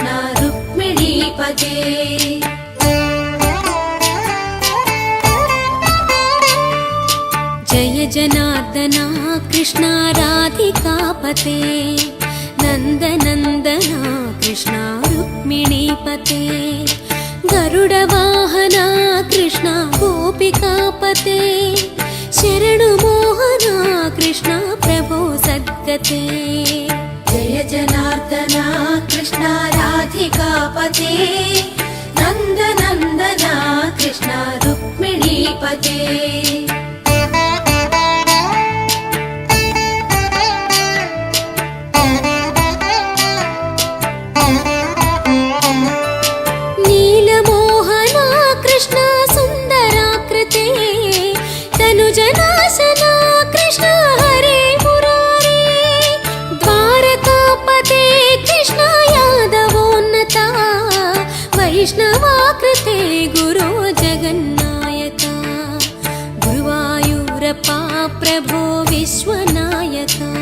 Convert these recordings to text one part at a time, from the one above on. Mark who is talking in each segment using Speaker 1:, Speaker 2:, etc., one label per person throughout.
Speaker 1: कृष्ण रुक्मिणीपते। जय जनार्दना कृष्ण राधिकापते नन्दनन्दना कृष्ण रुक्मिणीपते। गरुडवाहना कृष्ण गोपिकापते शरणुमोहना कृष्ण प्रभो सद्गते। जय जनार्दना कृष्ण राधिकापते नन्दनन्दना कृष्ण रुक्मिणीपते। नीलमोहना कृष्ण सुन्दराकृते तनुजनाशना कृष्ण हरे मुरारे। द्वारकापते कृष्ण यादवोन्नता वैष्णवाकृते गुरो जगन्नायका। गुरुवायूरप्पा प्रभो विश्वनायका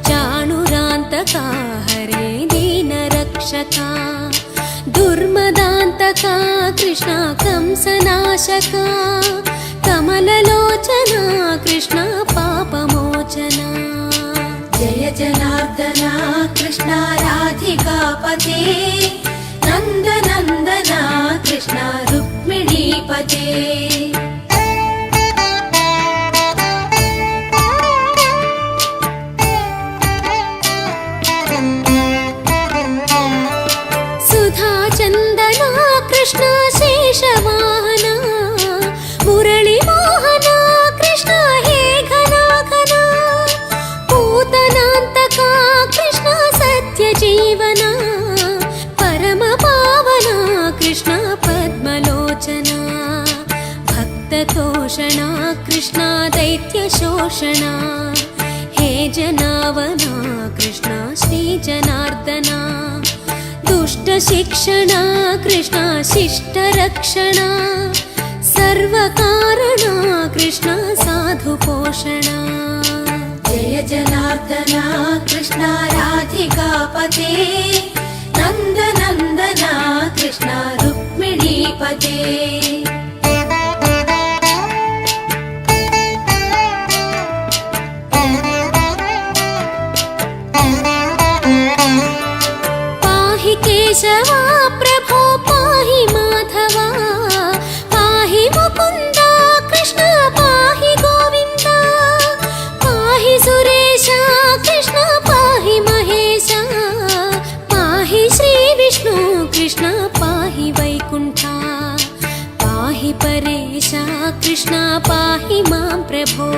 Speaker 1: चाणुरान्तका हरे दीनरक्षका। दुर्मदान्तका कृष्ण कंसनाशका कमललोचना कृष्ण पापमोचना। जय जनार्दना कृष्ण राधिकापते नन्दनन्दना कृष्ण रुक्मिणीपते। सुधाचन्दना कृष्ण शेषवाहना मुरळीमोहना कृष्ण हे घना घना। पूतनान्तका कृष्ण सत्यजीवना परमपावना कृष्ण पद्मलोचना। भक्ततोषणा कृष्ण दैत्यशोषणा हे जनावना कृष्ण श्रीजनार्दना। दुष्टशिक्षणा कृष्ण शिष्टरक्षणा सर्वकारणा कृष्ण साधुपोषणा। जय जनार्दना कृष्ण राधिकापते नन्दनन्दना कृष्ण रुक्मिणीपते। केशवा प्रभो पाहि माधवा पाहि मुकुन्दा कृष्ण पाहि गोविन्दा। पाहि सुरेशा कृष्ण पाहि महेशा पाहि श्रीविष्णु कृष्ण पाहि वैकुण्ठा। पाहि परेशा कृष्ण पाहि मां प्रभो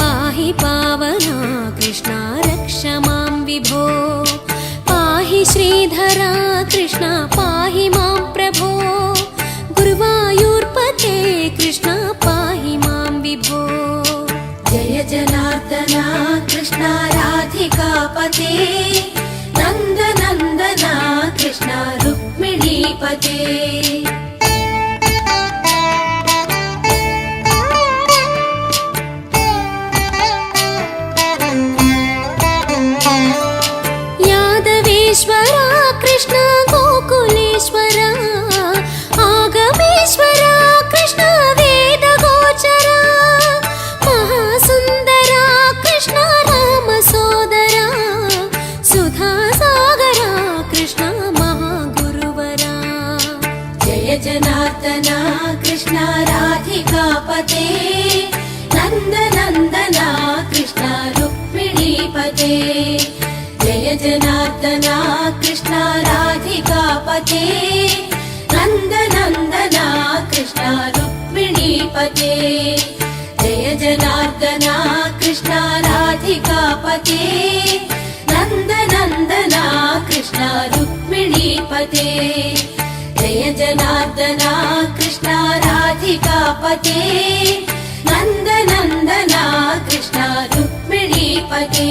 Speaker 1: पाहि पावना कृष्ण रक्ष मां विभो। पाहि श्रीधरा कृष्ण पाहि मां प्रभो गुरुवायूर्पते कृष्ण पाहि मां विभो। जय जनार्दना कृष्ण राधिकापते नन्दनन्दना कृष्ण रुक्मिणीपते। यादवेश्वरा कृष्ण गोकुलेश्वरा आगमेश्वरा कृष्ण वेदगोचरा। महासुन्दरा कृष्ण रामसोदरा सुधासागरा कृष्ण महागुरुवरा। जय जनार्दना कृष्ण राधिकापते नन्दनन्दना कृष्ण रुक्मिणीपते। जय जनार्दना कृष्ण राधिकापते नन्दनन्दना कृष्ण रुक्मिणीपते। जय जनार्दना कृष्ण राधिकापते नन्दनन्दना कृष्ण रुक्मिणीपते। जय जनार्दना कृष्ण राधिकापते नन्दनन्दना कृष्ण रुक्मिणीपते।